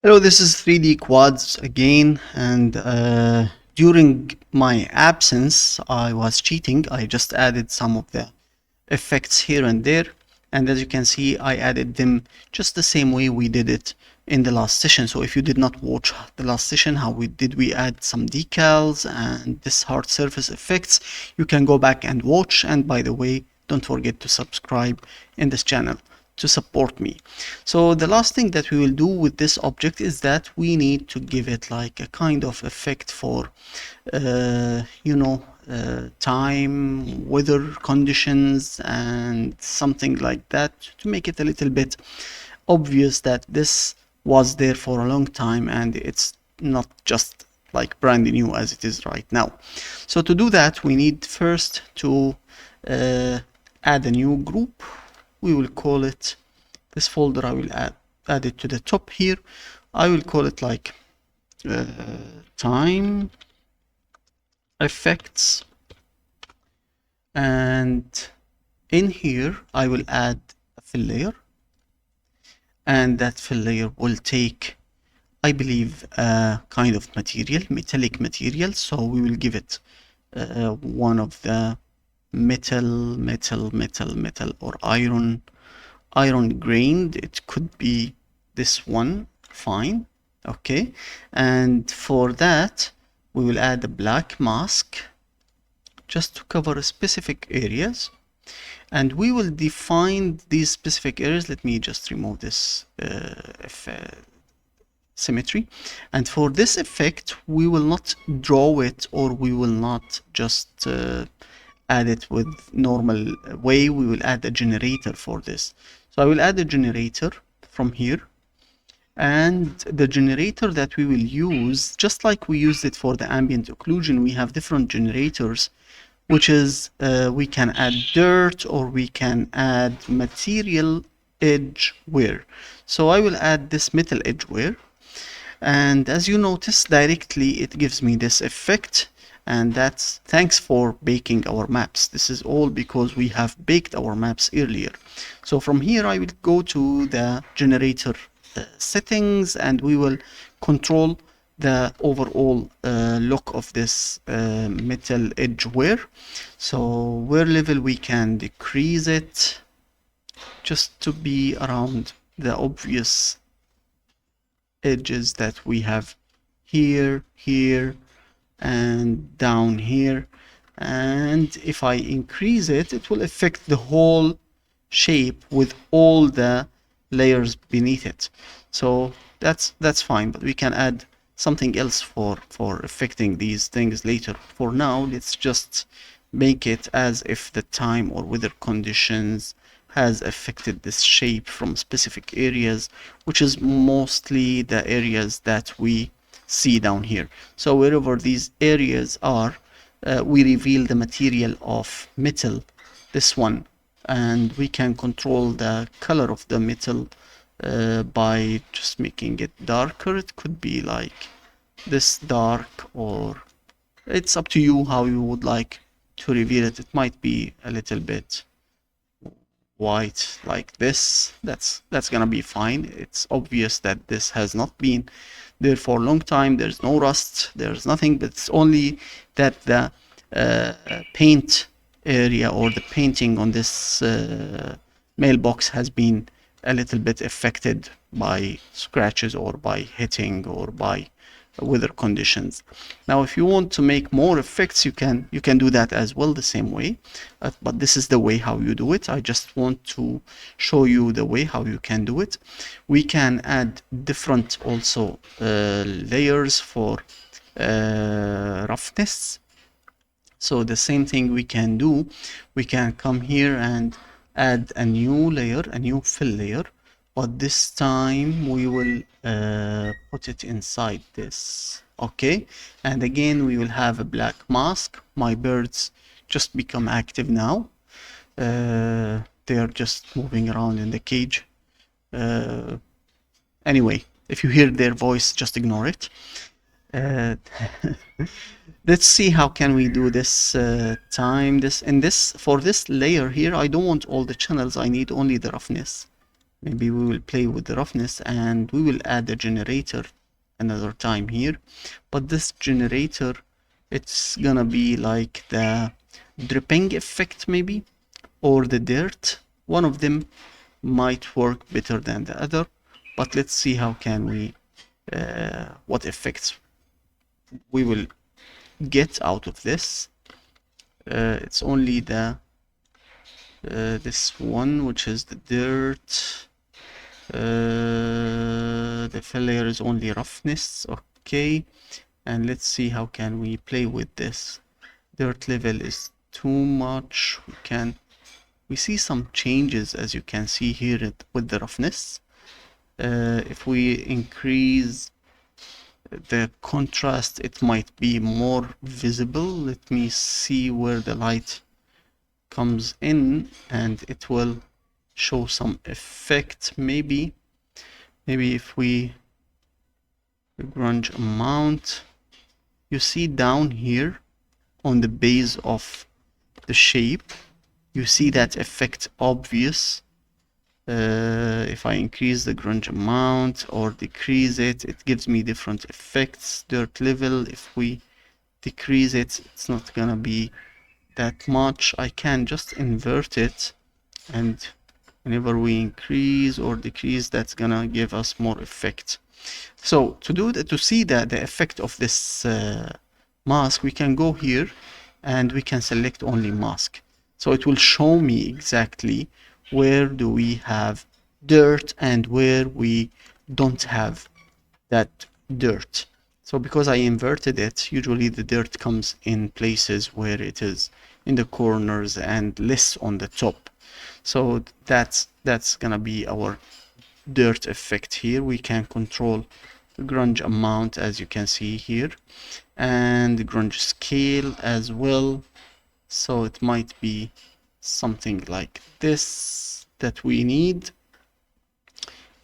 Hello, this is 3D Quads again, and during my absence, I was cheating. I just added some of the effects here and there, and as you can see, I added them just the same way we did it in the last session. So if you did not watch the last session, how we add some decals and this hard surface effects, you can go back and watch. And by the way, don't forget to subscribe in this channel to support me. So the last thing that we will do with this object is that we need to give it like a kind of effect for time, weather conditions, and something like that to make it a little bit obvious that this was there for a long time and it's not just like brand new as it is right now. So to do that, we need first to add a new group. We will call it this folder. I will add it to the top here. I will call it like time effects, and in here I will add a fill layer, and that fill layer will take, I believe, a kind of material, metallic material. So we will give it one of the metal or iron grained. It could be this one, fine, okay. And for that we will add a black mask just to cover specific areas, and we will define these specific areas. Let me just remove this symmetry, and for this effect we will not draw it, or we will not just add it with normal way. We will add a generator for this. So I will add a generator from here, and the generator that we will use, just like we used it for the ambient occlusion, we have different generators, which is we can add dirt or we can add material edge wear. So I will add this metal edge wear, and as you notice directly it gives me this effect. And that's thanks for baking our maps. This is all because we have baked our maps earlier. So from here I will go to the generator settings, and we will control the overall look of this metal edge wear. So wear level, we can decrease it just to be around the obvious edges that we have here, and down here. And if I increase it, it will affect the whole shape with all the layers beneath it. So that's fine, but we can add something else for affecting these things later. For now, let's just make it as if the time or weather conditions has affected this shape from specific areas, which is mostly the areas that we see down here. So wherever these areas are, we reveal the material of metal, this one, and we can control the color of the metal by just making it darker. It could be like this dark, or it's up to you how you would like to reveal it. It might be a little bit white like this. That's gonna be fine. It's obvious that this has not been there for a long time. There's no rust, there's nothing, but it's only that the paint area or the painting on this mailbox has been a little bit affected by scratches or by hitting or by weather conditions. Now if you want to make more effects, you can do that as well the same way, but this is the way how you do it. I just want to show you the way how you can do it. We can add different also layers for roughness. So the same thing we can do, we can come here and add a new layer, a new fill layer, but this time we will put it inside this, okay. And again we will have a black mask. My birds just become active now. They are just moving around in the cage. Anyway, if you hear their voice, just ignore it. Let's see how can we do this time. For this layer here, I don't want all the channels, I need only the roughness. maybe we will play with the roughness and we will add a generator another time here. But this generator, it's gonna be like the dripping effect maybe, or the dirt. One of them might work better than the other, but let's see how can we what effects we will get out of this. It's only the this one, which is the dirt. The fill layer is only roughness. Okay, and let's see how can we play with this. Dirt level is too much. We see some changes, as you can see here with the roughness. If we increase the contrast, it might be more visible. Let me see where the light comes in and it will show some effect. Maybe if we grunge amount, you see down here on the base of the shape, you see that effect obvious. If I increase the grunge amount or decrease it, it gives me different effects. Dirt level, if we decrease it, it's not gonna be that much. I can just invert it, and whenever we increase or decrease, that's gonna give us more effect. So to do that, to see that the effect of this mask, we can go here and we can select only mask. So it will show me exactly where do we have dirt and where we don't have that dirt. So because I inverted it, usually the dirt comes in places where it is in the corners and less on the top. So that's gonna be our dirt effect here. We can control the grunge amount, as you can see here, and the grunge scale as well. So it might be something like this that we need.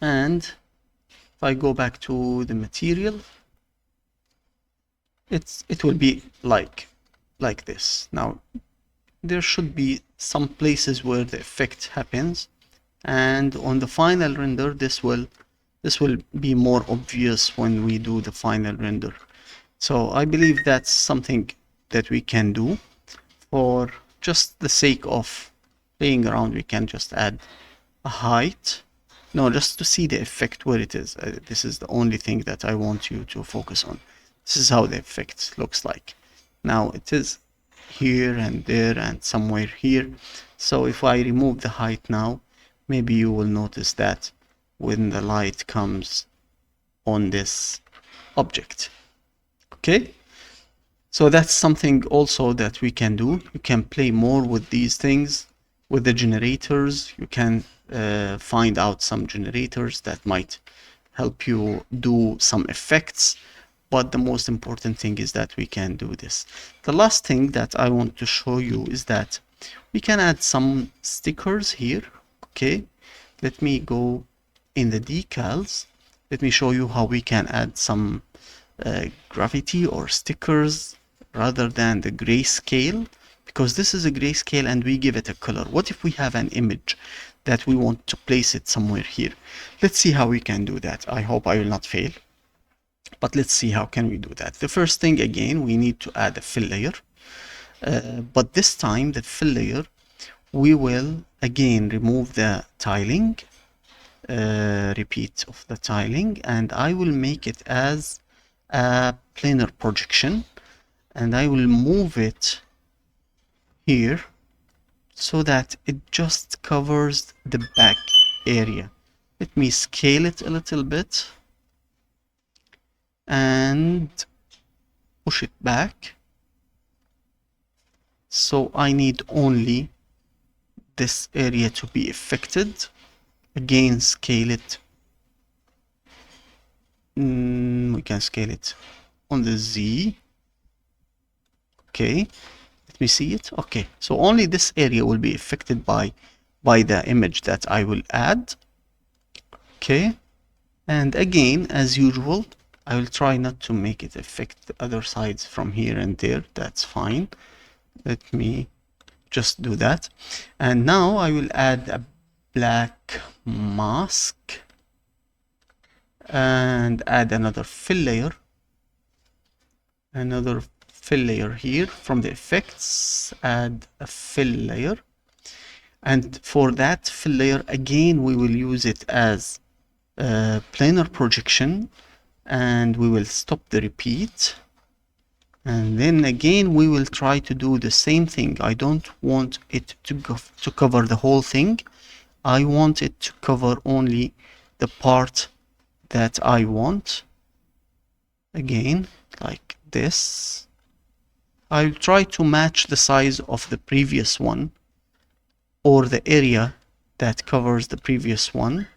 And if I go back to the material, it will be like this. Now there should be some places where the effect happens, and on the final render this will be more obvious when we do the final render. So I believe that's something that we can do. For just the sake of playing around, we can just add a height. No, just to see the effect where it is. This is the only thing that I want you to focus on. This is how the effect looks like. Now it is here and there and somewhere here. So if I remove the height now, maybe you will notice that when the light comes on this object. Okay, so that's something also that we can do. You can play more with these things, with the generators. You can find out some generators that might help you do some effects, but the most important thing is that we can do this. The last thing that I want to show you is that we can add some stickers here. Okay, let me go in the decals. Let me show you how we can add some gravity or stickers rather than the grayscale, because this is a grayscale and we give it a color. What if we have an image that we want to place it somewhere here? Let's see how we can do that. I hope I will not fail, but let's see how can we do that. The first thing, again, we need to add a fill layer, but this time the fill layer, we will again remove the tiling, repeat of the tiling, and I will make it as a planar projection, and I will move it here so that it just covers the back area. Let me scale it a little bit and push it back. So I need only this area to be affected. Again, scale it. We can scale it on the Z. Okay, let me see it. Okay, so only this area will be affected by the image that I will add. Okay, and again, as usual, I will try not to make it affect the other sides from here and there. That's fine. Let me just do that. And now I will add black mask and add another fill layer. Another fill layer here from the effects, add a fill layer. And for that fill layer, again, we will use it as a planar projection, and we will stop the repeat. And then again, we will try to do the same thing. I don't want it to cover the whole thing. I want it to cover only the part that I want. Again, like this. I'll try to match the size of the previous one, or the area that covers the previous one.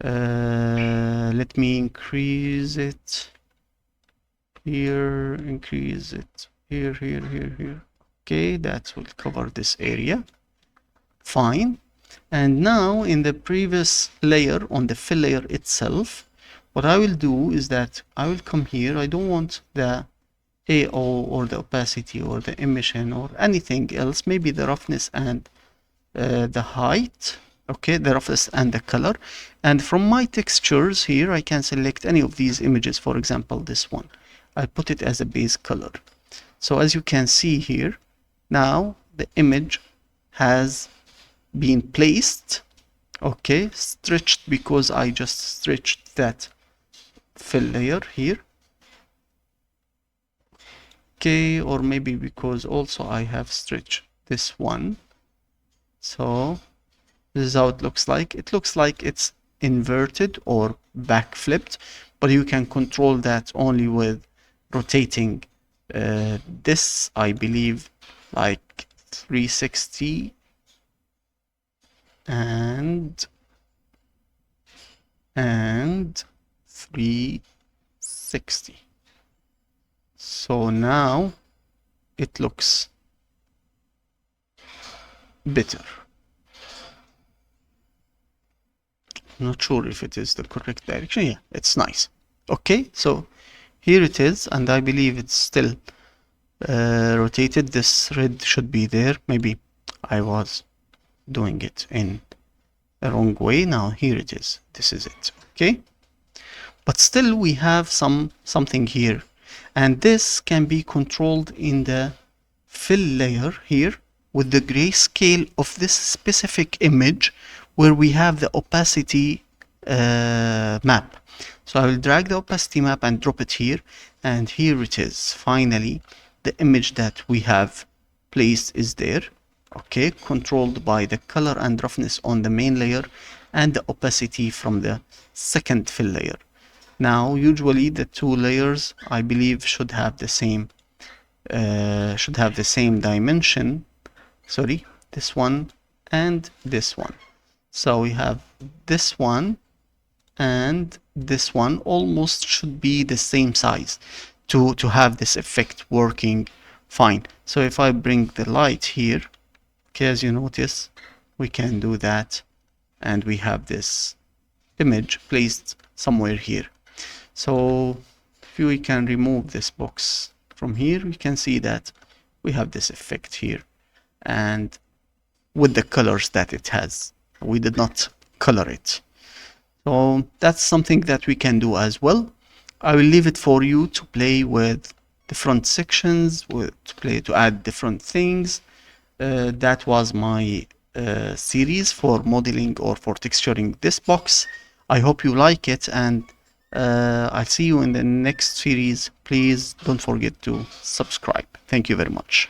Let me increase it here, increase it here, here, here, here. Okay, that will cover this area. Fine. And now in the previous layer, on the fill layer itself, what I will do is that I will come here. I don't want the AO or the opacity or the emission or anything else, maybe the roughness and the height. Okay, the roughness and the color. And from my textures here, I can select any of these images. For example, this one. I put it as a base color. So as you can see here, now the image has been placed. Okay, stretched because I just stretched that fill layer here. Okay, or maybe because also I have stretched this one. So this is how it looks like. It looks like it's inverted or back flipped, but you can control that only with rotating this, I believe, like 360 and 360. So now it looks better. Not sure if it is the correct direction. Yeah, it's nice. Okay, so here it is, and I believe it's still rotated. This red should be there. Maybe I was doing it in the wrong way. Now here it is. This is it. Okay, but still we have something here, and this can be controlled in the fill layer here with the grayscale of this specific image, where we have the opacity map. So I will drag the opacity map and drop it here, and here it is. Finally, the image that we have placed is there. Okay, controlled by the color and roughness on the main layer and the opacity from the second fill layer. Now, usually the two layers, I believe, should have the same dimension. Sorry, this one and this one. So we have this one and this one almost should be the same size to have this effect working fine. So if I bring the light here, okay, as you notice, we can do that, and we have this image placed somewhere here. So if we can remove this box from here, we can see that we have this effect here, and with the colors that it has. We did not color it. So that's something that we can do as well. I will leave it for you to play with different sections, to add different things. That was my series for modeling or for texturing this box. I hope you like it, and I'll see you in the next series. Please don't forget to subscribe. Thank you very much.